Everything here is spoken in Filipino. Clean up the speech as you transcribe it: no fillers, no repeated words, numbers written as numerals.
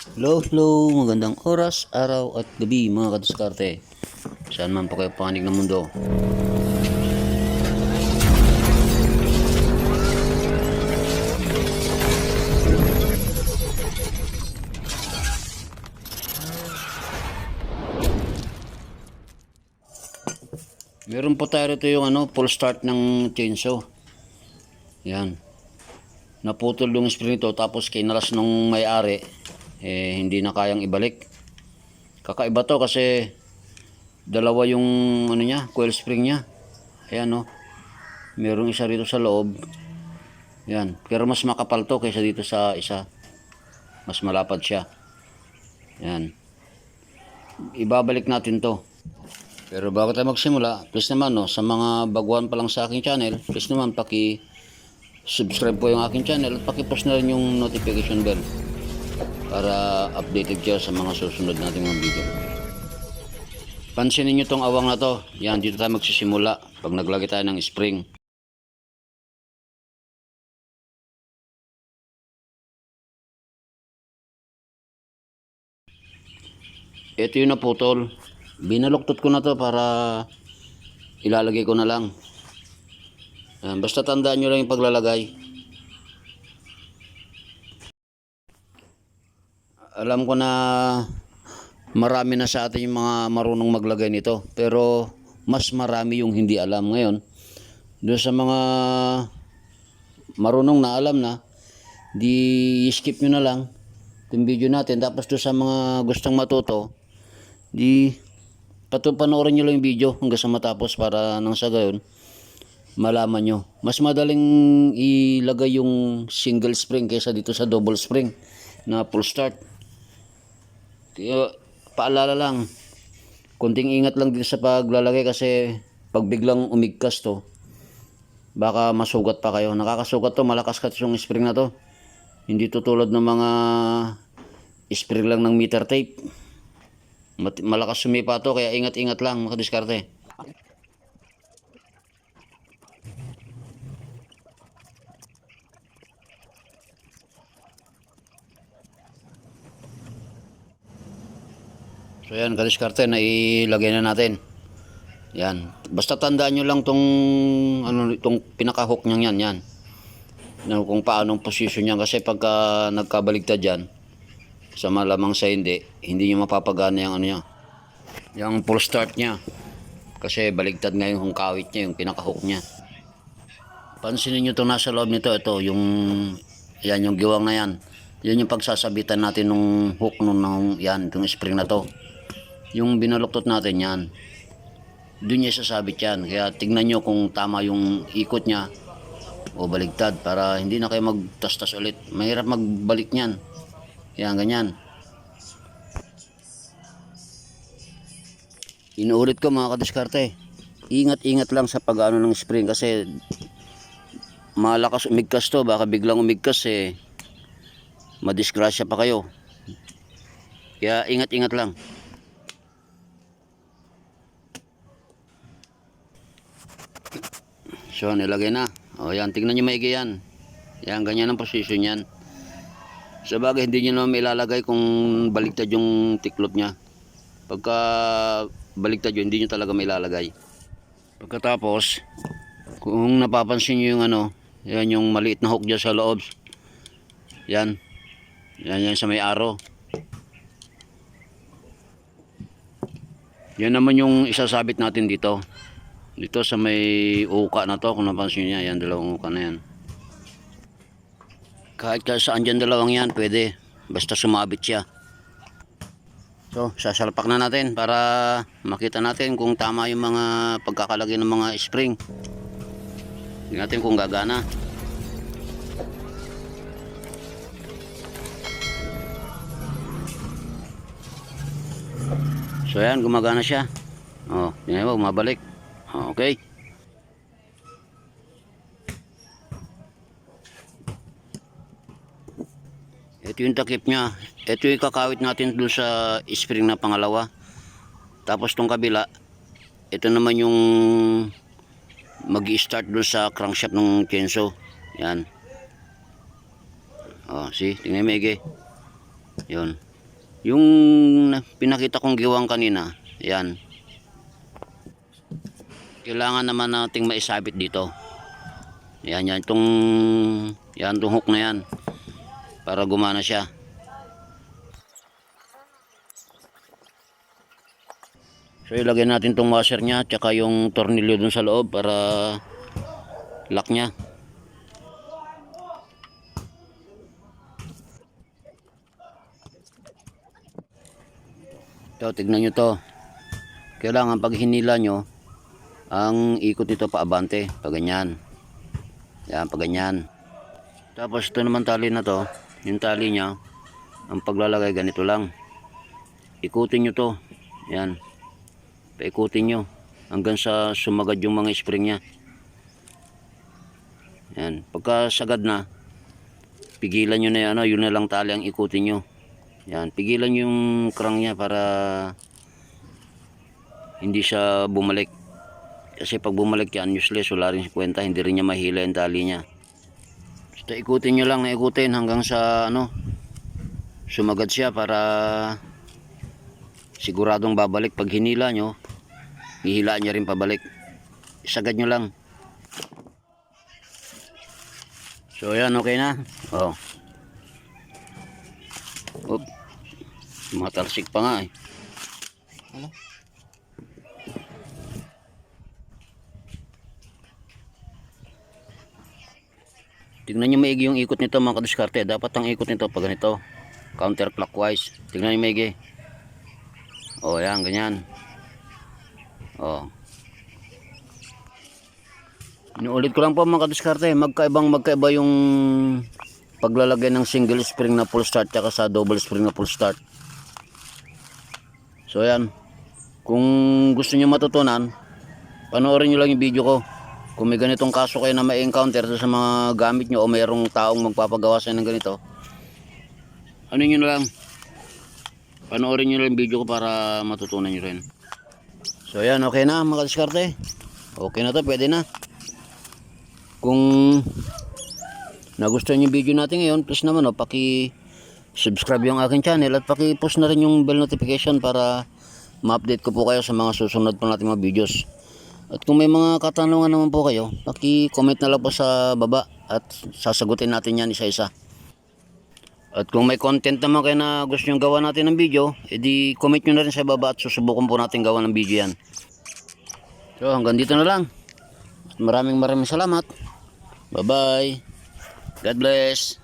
Hello, hello, magandang oras, araw at gabi mga kadiskarte. Saan man po kayo panig ng mundo. Meron po tayo rito yung full start ng chainsaw. Yan. Naputol yung spring nito tapos kinalas nung may-ari. Hindi na kayang ibalik. Kakaiba to kasi dalawa yung niya, coil spring niya. Ayan Merong isa rito sa loob. Yan. Pero mas makapal to kaysa dito sa isa. Mas malapad siya. Yan. Ibabalik natin to. Pero bago tayo magsimula, please naman sa mga baguhan pa lang sa aking channel, please naman subscribe po yung aking channel at paki-push na rin yung notification bell para updated kayo sa mga susunod nating mga video. Pansinin nyo tong awang na to. Yan, dito tayo magsisimula pag naglagay tayo ng spring. Ito yung naputol. Binaluktot ko na to para ilalagay ko na lang. Basta tandaan nyo lang yung paglalagay. Alam ko na marami na sa atin yung mga marunong maglagay nito. Pero mas marami yung hindi alam ngayon. Doon sa mga marunong na alam na, di skip nyo na lang itong video natin. Tapos doon sa mga gustong matuto, panoorin nyo lang yung video hanggang sa matapos para nang sa gayon malaman nyo. Mas madaling ilagay yung single spring kaysa dito sa double spring na full start. Kaya paalala lang, kunting ingat lang din sa paglalagay kasi pag biglang umigkas to, baka masugat pa kayo. Nakakasugat to, malakas kasi yung spring na to. Hindi to tulad ng mga spring lang ng meter tape. Malakas sumipa to, kaya ingat-ingat lang makadiskarte. So yan, kadiskarte, na ilagay na natin. Yan. Basta tandaan nyo lang itong pinaka-hook niyan, yan. Kung paanong position niyan kasi pagka nagkabaligtad yan, sa malamang sa hindi nyo mapapagana yung niya. Yung full start niya. Kasi baligtad nga yung kawit niya, yung pinaka-hook niya. Pansinin nyo itong nasa loob nito, ito, yan yung giwang na yan. Yan yung pagsasabitan natin ng hook yan, itong spring na to. Yung binaluktot natin yan, doon niya sasabit yan. Kaya tignan nyo kung tama yung ikot niya o baligtad para hindi na kayo magtastas ulit. Mahirap magbalik niyan. Yan, ganyan. Inuulit ko mga kadiskarte, ingat-ingat lang sa pag-ano ng spring kasi malakas umigkas to. Baka biglang umigkas madisgrasya pa kayo. Kaya ingat-ingat lang. So nilagay na. O yan, tingnan nyo maigi yan. Yan, ganyan ang position yan. Sa bagay hindi nyo naman ilalagay kung baligtad yung tiklop nya. Pagka baligtad yun, hindi nyo talaga mailalagay. Pagkatapos, kung napapansin nyo yung yan yung maliit na hook dyan sa loob. Yan. Yan sa may arrow. Yan naman yung isasabit natin dito. Dito sa may uka na to, kung napansin nyo yan, dalawang uka na yan. Kahit saan dyan dalawang yan, pwede. Basta sumabit siya. So, sasalpak na natin para makita natin kung tama yung mga pagkakalagay ng mga spring. Tingnan natin kung gagana. So, yan, gumagana siya. Tingnan mo, mabalik. Okay. Ito yung takip nya. Ito yung kakawit natin doon sa spring na pangalawa. Tapos tong kabila, ito naman yung mag-i-start doon sa crankshaft ng chainsaw. Yan. See, tingnan mo, Ige. Yun. Yung pinakita kong giwang kanina, yan. Kailangan naman nating maisabit dito. Yan, yan. Itong hook na yan. Para gumana siya. So ilagay natin tong washer nya tsaka yung tornilyo dun sa loob para lock nya. Ito, tignan nyo to. Kailangan pag hinila nyo, ang ikot nito paabante, pag ganyan. Yan, pag ganyan. Tapos ito naman tali na to, yung tali nya, ang paglalagay ganito lang. Ikutin nyo to. Yan. Paikutin nyo hanggang sa sumagad yung mga spring nya. Yan. Pagka sagad na, pigilan nyo na yan, yun na lang tali ang ikutin nyo. Yan. Pigilan yung crank nya para hindi siya bumalik. Kasi pag bumalik yan, useless, wala rin kwenta, hindi rin niya mahila yung tali niya. Basta ikutin nyo lang na ikutin hanggang sa sumagad siya para siguradong babalik. Pag hinila nyo, hihilaan niya rin pabalik. Isagad nyo lang. So yan, okay na. Oh. Oop. Matalsik pa nga eh. Ano? Tignan nyo maigi yung ikot nito mga kadiskarte. Dapat ang ikot nito pag ganito, counterclockwise. Tignan nyo maigi. O yan, ganyan. O. Inuulit ko lang po mga kadiskarte. Magkaiba yung paglalagay ng single spring na full start tsaka sa double spring na full start. So yan. Kung gusto nyo matutunan, panoorin nyo lang yung video ko. Kung may ganitong kaso kayo na ma-encounter sa mga gamit nyo o mayroong taong magpapagawa sa ng ganito, ano nyo na lang, panoorin nyo lang yung video ko para matutunan nyo rin. So yan, okay na mga diskarte. Okay na to, pwede na. Kung nagustuhan yung video natin ngayon, please naman paki-subscribe yung aking channel at paki-post na rin yung bell notification para ma-update ko po kayo sa mga susunod pa natin mga videos. At kung may mga katanungan naman po kayo, paki-comment na lang po sa baba at sasagutin natin yan isa-isa. At kung may content naman kayo na gusto nyo gawa natin ng video, edi comment nyo na rin sa baba at susubukan po natin gawa ng video yan. So hanggang dito na lang. Maraming salamat. Bye bye. God bless.